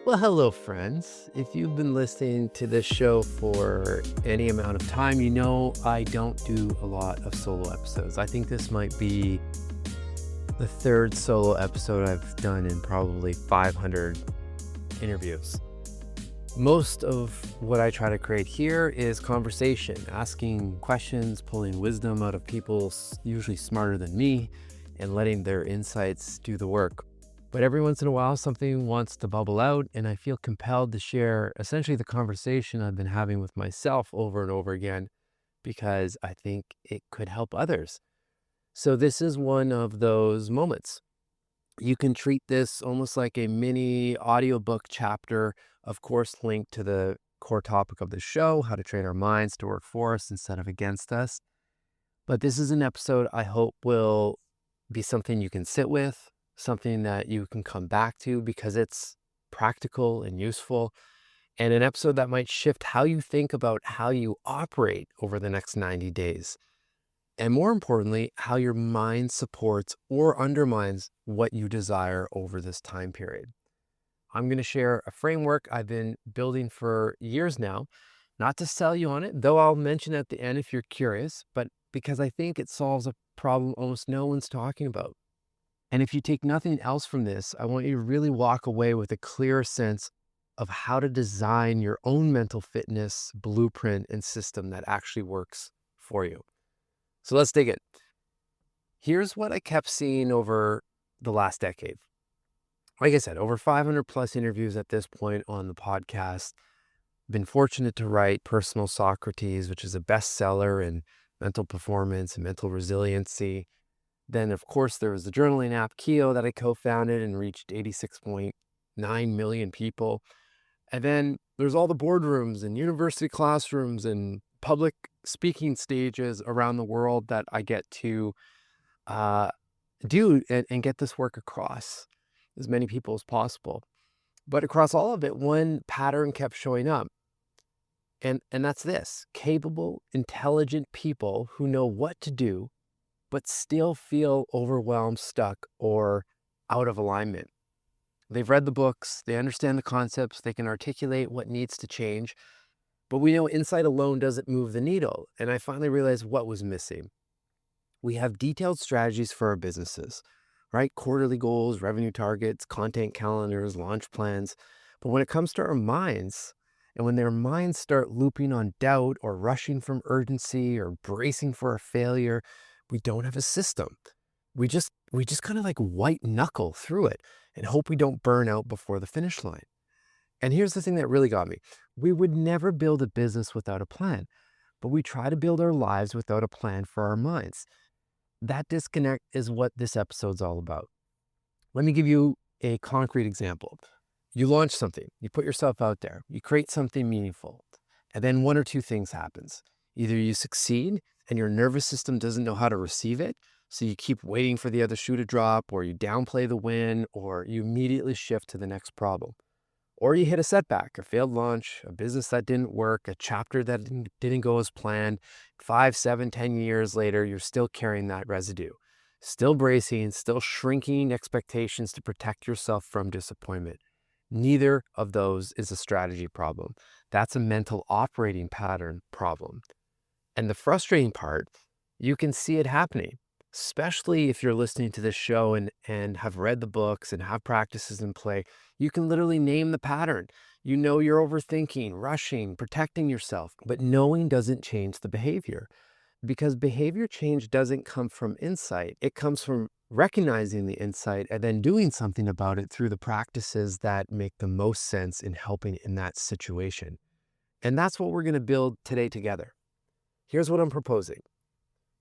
Well, hello, friends. If you've been listening to this show for any amount of time, you know I don't do a lot of solo episodes. I think this might be the third solo episode I've done in probably 500 interviews. Most of what I try to create here is conversation, asking questions, pulling wisdom out of people usually smarter than me, and letting their insights do the work. But every once in a while, something wants to bubble out, and I feel compelled to share essentially the conversation I've been having with myself over and over again because I think it could help others. So, this is one of those moments. You can treat this almost like a mini audiobook chapter, of course, linked to the core topic of the show, how to train our minds to work for us instead of against us. But this is an episode I hope will be something you can sit with, something that you can come back to because it's practical and useful, and an episode that might shift how you think about how you operate over the next 90 days. And more importantly, how your mind supports or undermines what you desire over this time period. I'm going to share a framework I've been building for years now, not to sell you on it, though I'll mention at the end if you're curious, but because I think it solves a problem almost no one's talking about. And if you take nothing else from this, I want you to really walk away with a clear sense of how to design your own mental fitness blueprint and system that actually works for you. So let's dig in. Here's what I kept seeing over the last decade. Like I said, over 500 plus interviews at this point on the podcast. Been fortunate to write Personal Socrates, which is a bestseller in mental performance and mental resiliency. Then, of course, there was the journaling app Keo that I co-founded and reached 86.9 million people. And then there's all the boardrooms and university classrooms and public speaking stages around the world that I get to do and get this work across as many people as possible. But across all of it, one pattern kept showing up. And that's this: capable, intelligent people who know what to do, but still feel overwhelmed, stuck, or out of alignment. They've read the books, they understand the concepts, they can articulate what needs to change, but we know insight alone doesn't move the needle. And I finally realized what was missing. We have detailed strategies for our businesses, right? Quarterly goals, revenue targets, content calendars, launch plans. But when it comes to our minds, and when their minds start looping on doubt or rushing from urgency or bracing for a failure, we don't have a system. We just kind of like white knuckle through it and hope we don't burn out before the finish line. And here's the thing that really got me. We would never build a business without a plan, but we try to build our lives without a plan for our minds. That disconnect is what this episode's all about. Let me give you a concrete example. You launch something, you put yourself out there, you create something meaningful, and then one or two things happens. Either you succeed and your nervous system doesn't know how to receive it, so you keep waiting for the other shoe to drop, or you downplay the win, or you immediately shift to the next problem. Or you hit a setback, a failed launch, a business that didn't work, a chapter that didn't go as planned. 5, 7, 10 years later, you're still carrying that residue, still bracing, still shrinking expectations to protect yourself from disappointment. Neither of those is a strategy problem. That's a mental operating pattern problem. And the frustrating part, you can see it happening, especially if you're listening to this show and have read the books and have practices in play. You can literally name the pattern. You know you're overthinking, rushing, protecting yourself, but knowing doesn't change the behavior, because behavior change doesn't come from insight. It comes from recognizing the insight and then doing something about it through the practices that make the most sense in helping in that situation. And that's what we're going to build today together. Here's what I'm proposing.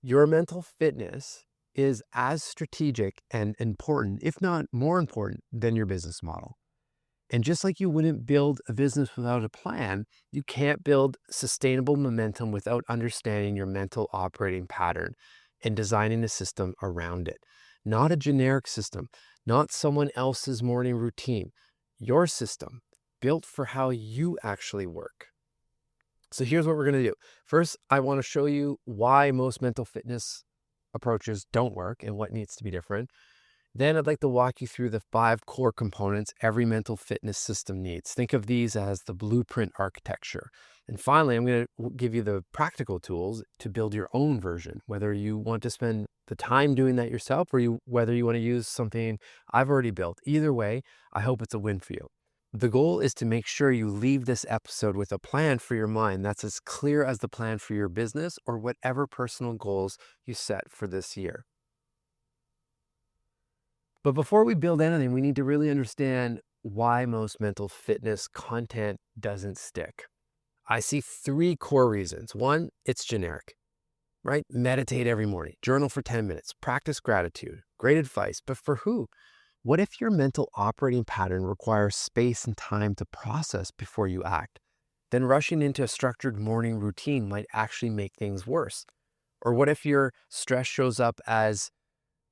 Your mental fitness is as strategic and important, if not more important, than your business model. And just like you wouldn't build a business without a plan, you can't build sustainable momentum without understanding your mental operating pattern and designing a system around it. Not a generic system, not someone else's morning routine. Your system, built for how you actually work. So here's what we're going to do. First, I want to show you why most mental fitness approaches don't work and what needs to be different. Then I'd like to walk you through the 5 core components every mental fitness system needs. Think of these as the blueprint architecture. And finally, I'm going to give you the practical tools to build your own version, whether you want to spend the time doing that yourself or whether you want to use something I've already built. Either way, I hope it's a win for you. The goal is to make sure you leave this episode with a plan for your mind that's as clear as the plan for your business or whatever personal goals you set for this year. But before we build anything, we need to really understand why most mental fitness content doesn't stick. I see 3 core reasons. One, it's generic, right? Meditate every morning, journal for 10 minutes, practice gratitude, great advice, but for who? What if your mental operating pattern requires space and time to process before you act? Then rushing into a structured morning routine might actually make things worse. Or what if your stress shows up as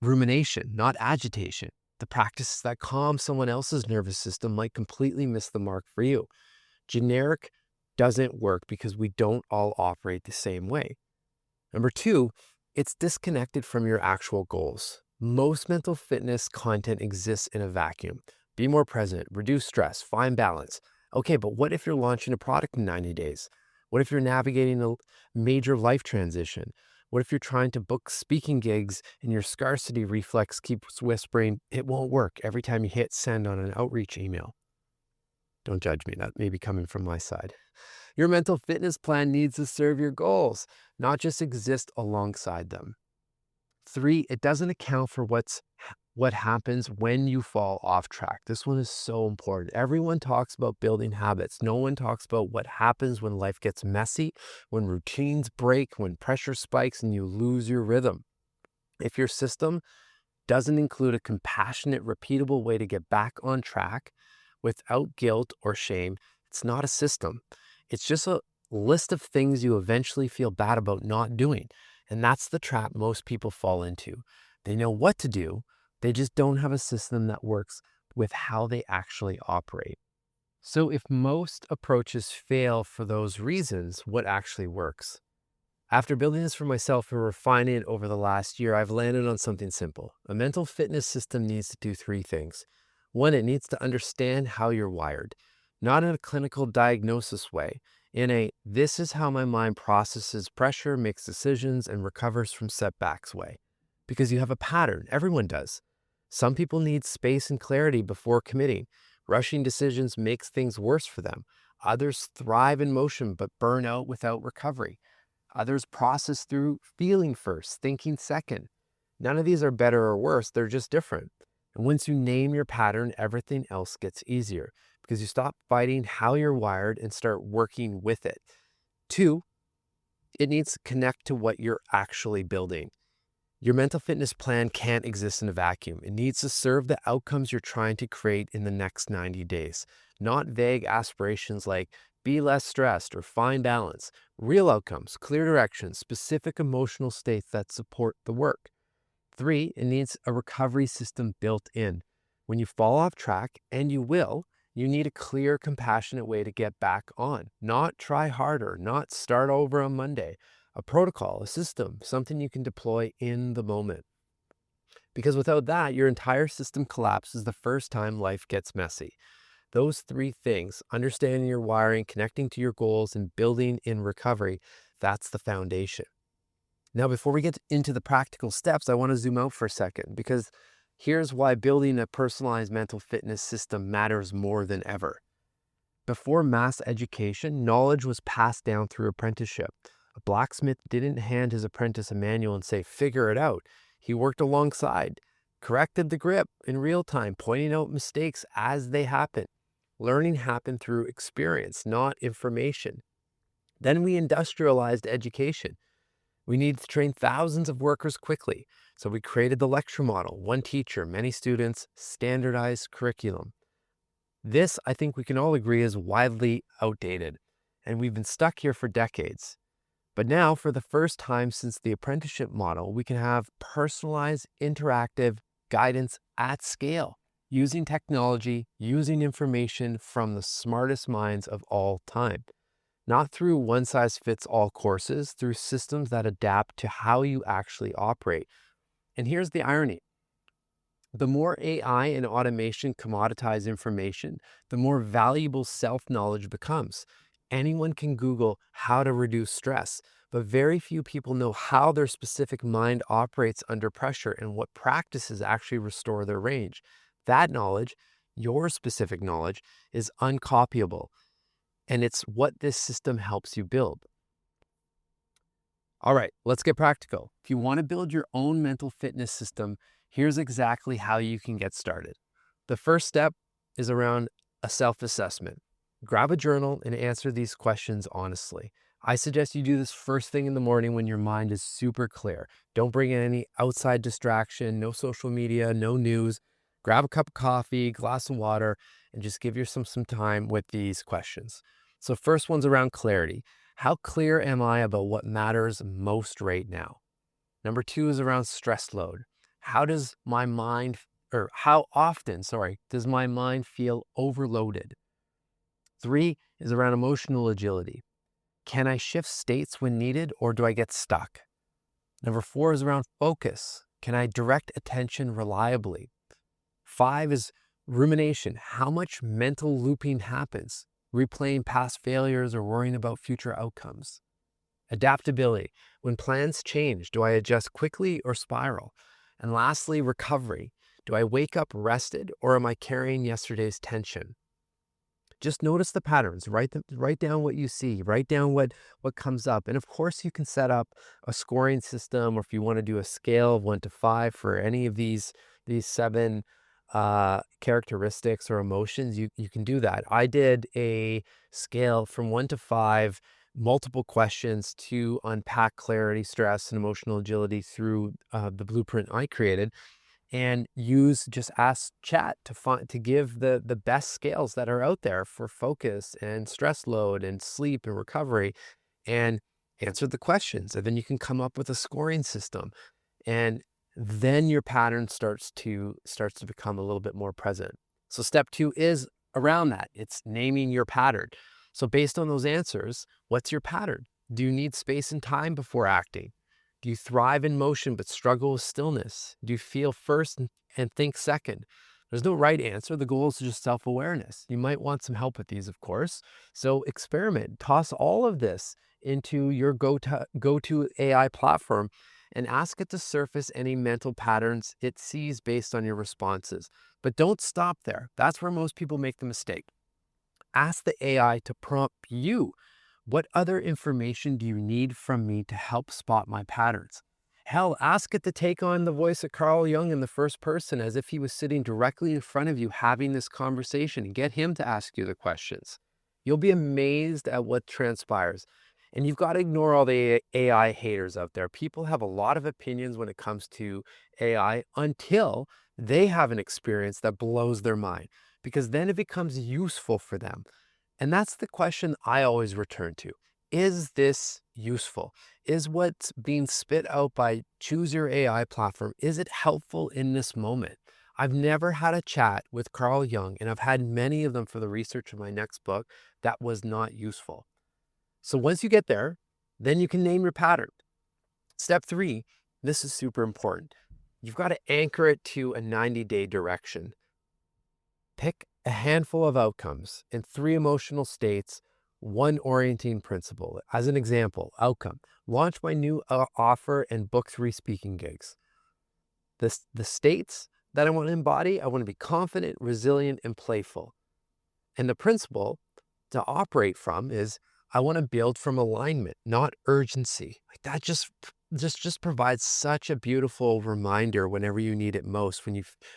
rumination, not agitation? The practices that calm someone else's nervous system might completely miss the mark for you. Generic doesn't work because we don't all operate the same way. Number 2, it's disconnected from your actual goals. Most mental fitness content exists in a vacuum. Be more present, reduce stress, find balance. Okay, but what if you're launching a product in 90 days? What if you're navigating a major life transition? What if you're trying to book speaking gigs and your scarcity reflex keeps whispering, it won't work every time you hit send on an outreach email? Don't judge me, that may be coming from my side. Your mental fitness plan needs to serve your goals, not just exist alongside them. 3, it doesn't account for what happens when you fall off track. This one is so important. Everyone talks about building habits. No one talks about what happens when life gets messy, when routines break, when pressure spikes and you lose your rhythm. If your system doesn't include a compassionate, repeatable way to get back on track without guilt or shame, it's not a system. It's just a list of things you eventually feel bad about not doing. And that's the trap most people fall into. They know what to do, they just don't have a system that works with how they actually operate. So if most approaches fail for those reasons, what actually works? After building this for myself and refining it over the last year, I've landed on something simple. A mental fitness system needs to do 3 things. 1, it needs to understand how you're wired, not in a clinical diagnosis way, in a this is how my mind processes pressure, makes decisions, and recovers from setbacks way. Because you have a pattern, everyone does. Some people need space and clarity before committing. Rushing decisions makes things worse for them. Others thrive in motion but burn out without recovery. Others process through feeling first, thinking second. None of these are better or worse, they're just different. And once you name your pattern, everything else gets easier because you stop fighting how you're wired and start working with it. 2, it needs to connect to what you're actually building. Your mental fitness plan can't exist in a vacuum. It needs to serve the outcomes you're trying to create in the next 90 days, not vague aspirations like be less stressed or find balance. Real outcomes, clear directions, specific emotional states that support the work. 3, it needs a recovery system built in. When you fall off track, and you will, you need a clear, compassionate way to get back on. Not try harder, not start over on Monday. A protocol, a system, something you can deploy in the moment. Because without that, your entire system collapses the first time life gets messy. Those 3 things, understanding your wiring, connecting to your goals, and building in recovery, that's the foundation. Now, before we get into the practical steps, I want to zoom out for a second because here's why building a personalized mental fitness system matters more than ever. Before mass education, knowledge was passed down through apprenticeship. A blacksmith didn't hand his apprentice a manual and say, figure it out. He worked alongside, corrected the grip in real time, pointing out mistakes as they happen. Learning happened through experience, not information. Then we industrialized education. We needed to train thousands of workers quickly. So we created the lecture model, one teacher, many students, standardized curriculum. This, I think we can all agree, is widely outdated, and we've been stuck here for decades. But now, for the first time since the apprenticeship model, we can have personalized, interactive guidance at scale, using technology, using information from the smartest minds of all time. Not through one-size-fits-all courses, through systems that adapt to how you actually operate. And here's the irony. The more AI and automation commoditize information, the more valuable self-knowledge becomes. Anyone can Google how to reduce stress, but very few people know how their specific mind operates under pressure and what practices actually restore their range. That knowledge, your specific knowledge, is uncopyable, and it's what this system helps you build. All right, let's get practical. If you want to build your own mental fitness system, here's exactly how you can get started. The first step is around a self-assessment. Grab a journal and answer these questions honestly. I suggest you do this first thing in the morning when your mind is super clear. Don't bring in any outside distraction, no social media, no news. Grab a cup of coffee, glass of water, and just give yourself some time with these questions. So first one's around clarity. How clear am I about what matters most right now? Number two is around stress load. How does my mind, or how often, sorry, does my mind feel overloaded? Three is around emotional agility. Can I shift states when needed, or do I get stuck? Number four is around focus. Can I direct attention reliably? Five is rumination. How much mental looping happens? Replaying past failures or worrying about future outcomes. Adaptability. When plans change, do I adjust quickly or spiral? And lastly, recovery. Do I wake up rested or am I carrying yesterday's tension? Just notice the patterns. Write down what you see. Write down what comes up. And of course, you can set up a scoring system, or if you want to do a scale of 1 to 5 for any of these seven characteristics or emotions, you can do that. I did a scale from 1 to 5, multiple questions to unpack clarity, stress, and emotional agility through the blueprint I created, and just ask chat to give the best scales that are out there for focus and stress load and sleep and recovery, and answer the questions. And then you can come up with a scoring system, and then your pattern starts to become a little bit more present. So step two is around that. It's naming your pattern. So based on those answers, what's your pattern? Do you need space and time before acting? Do you thrive in motion but struggle with stillness? Do you feel first and think second? There's no right answer. The goal is just self-awareness. You might want some help with these, of course. So experiment, toss all of this into your go-to AI platform and ask it to surface any mental patterns it sees based on your responses. But don't stop there. That's where most people make the mistake. Ask the AI to prompt you. What other information do you need from me to help spot my patterns? Hell, ask it to take on the voice of Carl Jung in the first person as if he was sitting directly in front of you having this conversation, and get him to ask you the questions. You'll be amazed at what transpires. And you've got to ignore all the AI haters out there. People have a lot of opinions when it comes to AI until they have an experience that blows their mind, because then it becomes useful for them. And that's the question I always return to. Is this useful? Is what's being spit out by Choose Your AI platform, is it helpful in this moment? I've never had a chat with Carl Jung, and I've had many of them for the research of my next book, that was not useful. So once you get there, then you can name your pattern. Step three, this is super important. You've got to anchor it to a 90-day direction. Pick a handful of outcomes and 3 emotional states, 1 orienting principle. As an example, outcome: launch my new offer and book 3 speaking gigs. The states that I want to embody: I want to be confident, resilient, and playful. And the principle to operate from is I want to build from alignment, not urgency. Like that just provides such a beautiful reminder whenever you need it most.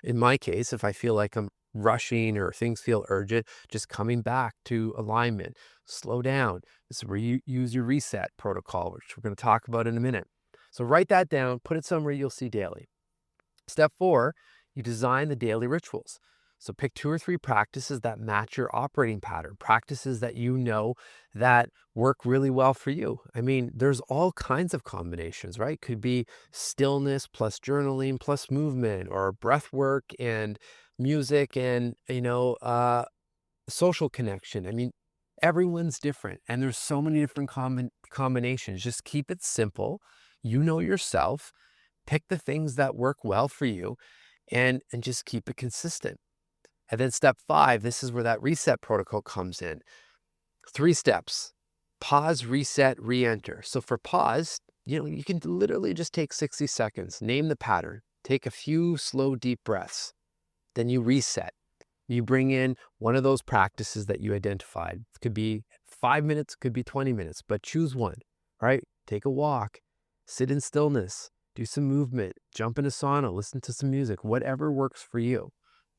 In my case, if I feel like I'm rushing or things feel urgent, just coming back to alignment, slow down. This is where you use your reset protocol, which we're going to talk about in a minute. So write that down, put it somewhere you'll see daily. Step 4, you design the daily rituals. So pick 2 or 3 practices that match your operating pattern, practices that you know that work really well for you. I mean, there's all kinds of combinations, right? Could be stillness plus journaling plus movement, or breath work and music and, social connection. I mean, everyone's different, and there's so many different combinations. Just keep it simple. You know yourself. Pick the things that work well for you, and just keep it consistent. And then step 5, this is where that reset protocol comes in. 3 steps: pause, reset, re-enter. So for pause, you can literally just take 60 seconds, name the pattern, take a few slow, deep breaths, then you reset. You bring in one of those practices that you identified. It could be 5 minutes, could be 20 minutes, but choose one, right? Take a walk, sit in stillness, do some movement, jump in a sauna, listen to some music, whatever works for you.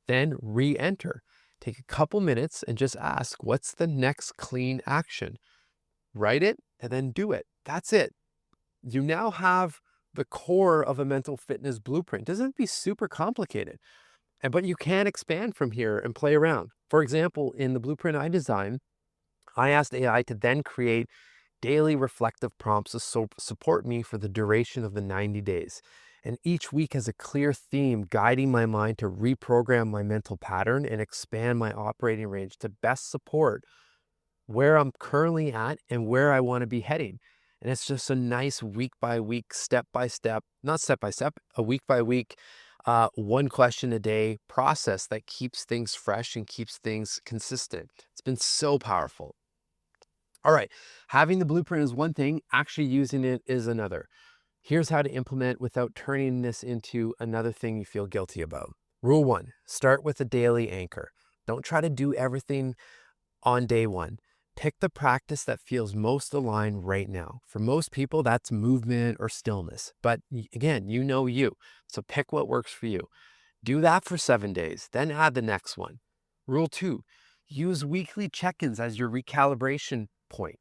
Then re-enter. Take a couple minutes and just ask, what's the next clean action? Write it and then do it. That's it. You now have the core of a mental fitness blueprint. It doesn't be super complicated, but you can expand from here and play around. For example, in the blueprint I designed, I asked AI to then create daily reflective prompts to support me for the duration of the 90 days. And each week has a clear theme guiding my mind to reprogram my mental pattern and expand my operating range to best support where I'm currently at and where I want to be heading. And it's just a nice week by week, step by step, not step by step, a week by week, one question a day process that keeps things fresh and keeps things consistent. It's been so powerful. All right, having the blueprint is one thing, actually using it is another. Here's how to implement without turning this into another thing you feel guilty about. Rule 1, start with a daily anchor. Don't try to do everything on day 1. Pick the practice that feels most aligned right now. For most people, that's movement or stillness. But again, you know you. So pick what works for you. Do that for 7 days, then add the next one. Rule 2, use weekly check-ins as your recalibration point.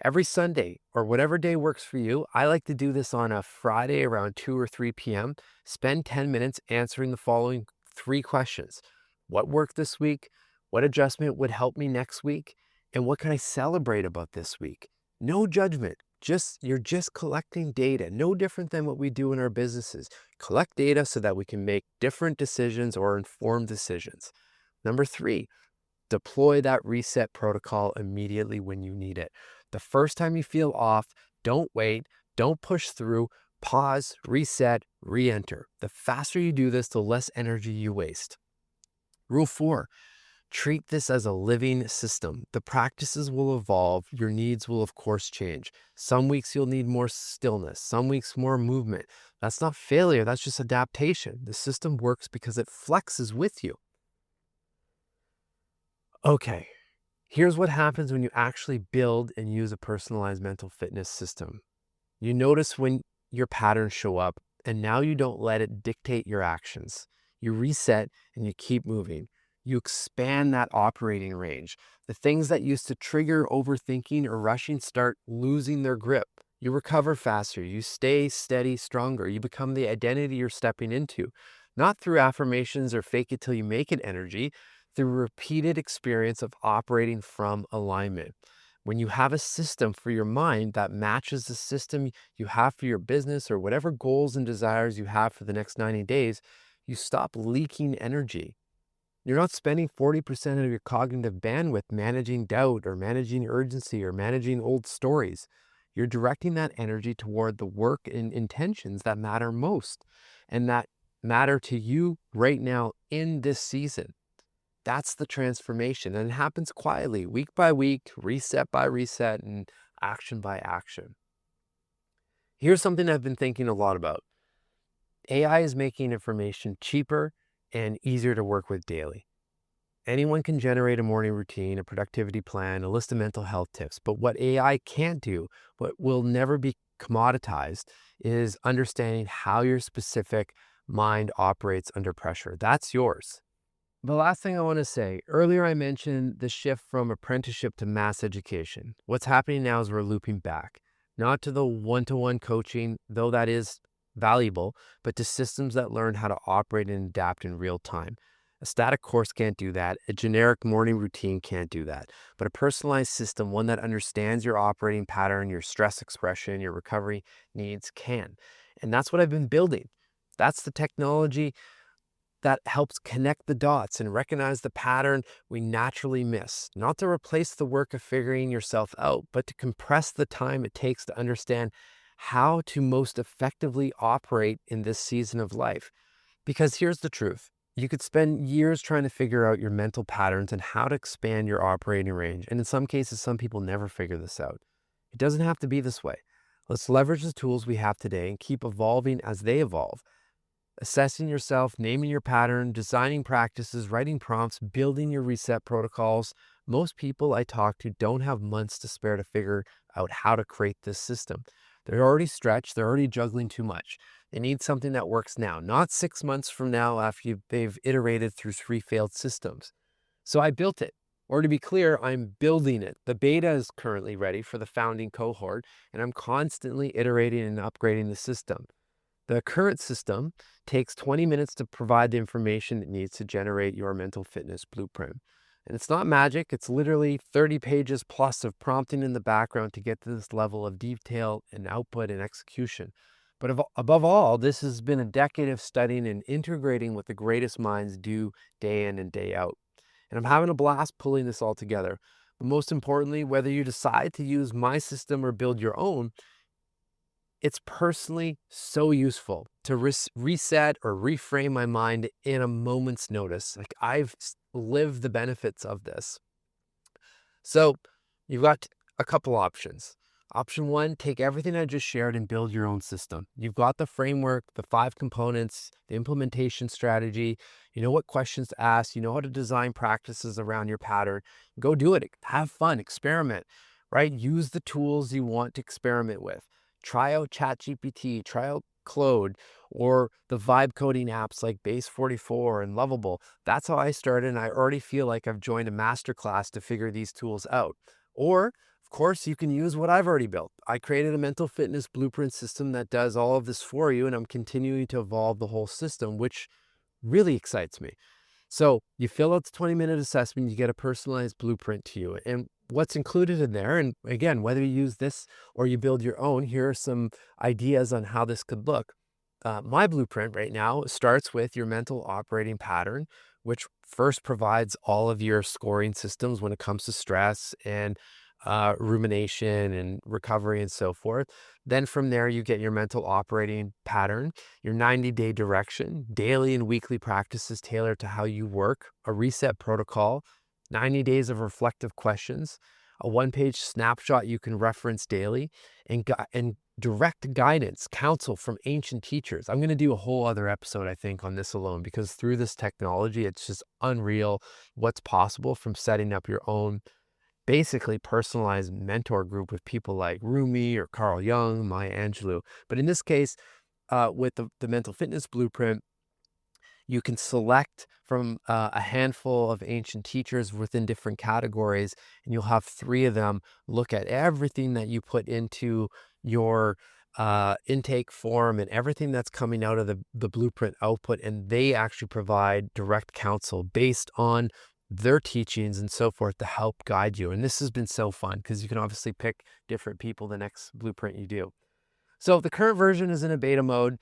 Every Sunday or whatever day works for you, I like to do this on a Friday around 2 or 3 p.m. Spend 10 minutes answering the following 3 questions. What worked this week? What adjustment would help me next week? And what can I celebrate about this week? No judgment. You're just collecting data, no different than what we do in our businesses. Collect data so that we can make different decisions or informed decisions. Number 3, deploy that reset protocol immediately when you need it. The first time you feel off, don't wait, don't push through, pause, reset, re-enter. The faster you do this, the less energy you waste. Rule 4, treat this as a living system. The practices will evolve. Your needs will, of course, change. Some weeks you'll need more stillness, some weeks more movement. That's not failure, that's just adaptation. The system works because it flexes with you. Okay, here's what happens when you actually build and use a personalized mental fitness system. You notice when your patterns show up, and now you don't let it dictate your actions. You reset and you keep moving. You expand that operating range. The things that used to trigger overthinking or rushing start losing their grip. You recover faster. You stay steady, stronger. You become the identity you're stepping into, not through affirmations or fake it till you make it energy, through repeated experience of operating from alignment. When you have a system for your mind that matches the system you have for your business or whatever goals and desires you have for the next 90 days, you stop leaking energy. You're not spending 40% of your cognitive bandwidth managing doubt or managing urgency or managing old stories. You're directing that energy toward the work and intentions that matter most and that matter to you right now in this season. That's the transformation. And it happens quietly, week by week, reset by reset, and action by action. Here's something I've been thinking a lot about. AI is making information cheaper and easier to work with daily. Anyone can generate a morning routine, a productivity plan, a list of mental health tips. But what AI can't do, what will never be commoditized, is understanding how your specific mind operates under pressure. That's yours. The last thing I want to say, earlier I mentioned the shift from apprenticeship to mass education. What's happening now is we're looping back, not to the one-to-one coaching, though that is valuable, but to systems that learn how to operate and adapt in real time. A static course can't do that. A generic morning routine can't do that. But a personalized system, one that understands your operating pattern, your stress expression, your recovery needs can. And that's what I've been building. That's the technology that helps connect the dots and recognize the pattern we naturally miss, not to replace the work of figuring yourself out, but to compress the time it takes to understand how to most effectively operate in this season of life. Because here's the truth. You could spend years trying to figure out your mental patterns and how to expand your operating range. And in some cases, some people never figure this out. It doesn't have to be this way. Let's leverage the tools we have today and keep evolving as they evolve. Assessing yourself, naming your pattern, designing practices, writing prompts, building your reset protocols. Most people I talk to don't have months to spare to figure out how to create this system. They're already stretched, they're already juggling too much. They need something that works now, not 6 months from now after they've iterated through 3 failed systems. So I built it. Or to be clear, I'm building it. The beta is currently ready for the founding cohort, and I'm constantly iterating and upgrading the system. The current system takes 20 minutes to provide the information it needs to generate your mental fitness blueprint. And it's not magic, it's literally 30 pages plus of prompting in the background to get to this level of detail and output and execution. But above all, this has been a decade of studying and integrating what the greatest minds do day in and day out. And I'm having a blast pulling this all together. But most importantly, whether you decide to use my system or build your own, it's personally so useful to reset or reframe my mind in a moment's notice. Like I've lived the benefits of this. So you've got a couple options. Option one, take everything I just shared and build your own system. You've got the framework, the 5 components, the implementation strategy. You know what questions to ask. You know how to design practices around your pattern. Go do it. Have fun. Experiment, right? Use the tools you want to experiment with. Try out ChatGPT, try out Claude, or the vibe coding apps like Base 44 and Lovable. That's how I started, and I already feel like I've joined a masterclass to figure these tools out. Or, of course, you can use what I've already built. I created a mental fitness blueprint system that does all of this for you, and I'm continuing to evolve the whole system, which really excites me. So you fill out the 20-minute assessment, you get a personalized blueprint to you. And what's included in there, and again, whether you use this or you build your own, here are some ideas on how this could look. My blueprint right now starts with your mental operating pattern, which first provides all of your scoring systems when it comes to stress and rumination and recovery and so forth. Then from there, you get your mental operating pattern, your 90-day direction, daily and weekly practices tailored to how you work, a reset protocol, 90 days of reflective questions, a 1-page snapshot you can reference daily, and direct guidance, counsel from ancient teachers. I'm going to do a whole other episode, I think, on this alone, because through this technology, it's just unreal what's possible from setting up your own basically personalized mentor group with people like Rumi or Carl Jung, Maya Angelou. But in this case, with the mental fitness blueprint, you can select from a handful of ancient teachers within different categories, and you'll have 3 of them look at everything that you put into your intake form and everything that's coming out of the blueprint output, and they actually provide direct counsel based on their teachings and so forth to help guide you. And this has been so fun because you can obviously pick different people the next blueprint you do. So the current version is in a beta mode,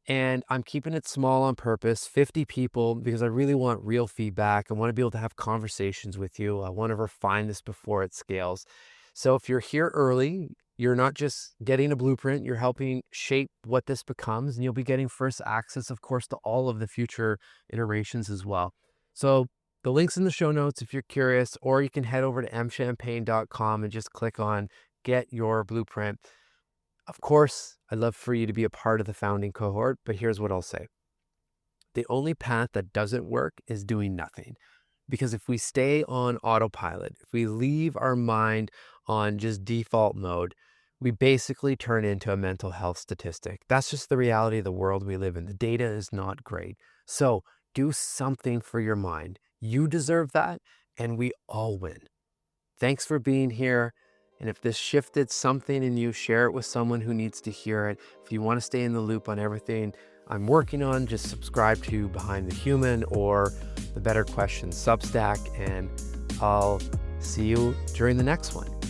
and I'm keeping it small on purpose, 50 people, because I really want real feedback. I want to be able to have conversations with you. I want to refine this before it scales. So if you're here early, you're not just getting a blueprint, you're helping shape what this becomes, and you'll be getting first access, of course, to all of the future iterations as well. So the link's in the show notes if you're curious, or you can head over to mchampagne.com and just click on Get Your Blueprint. Of course, I'd love for you to be a part of the founding cohort, but here's what I'll say. The only path that doesn't work is doing nothing. Because if we stay on autopilot, if we leave our mind on just default mode, we basically turn into a mental health statistic. That's just the reality of the world we live in. The data is not great. So do something for your mind. You deserve that, and we all win. Thanks for being here. And if this shifted something in you, share it with someone who needs to hear it. If you want to stay in the loop on everything I'm working on, just subscribe to Behind the Human or the Better Questions Substack, and I'll see you during the next one.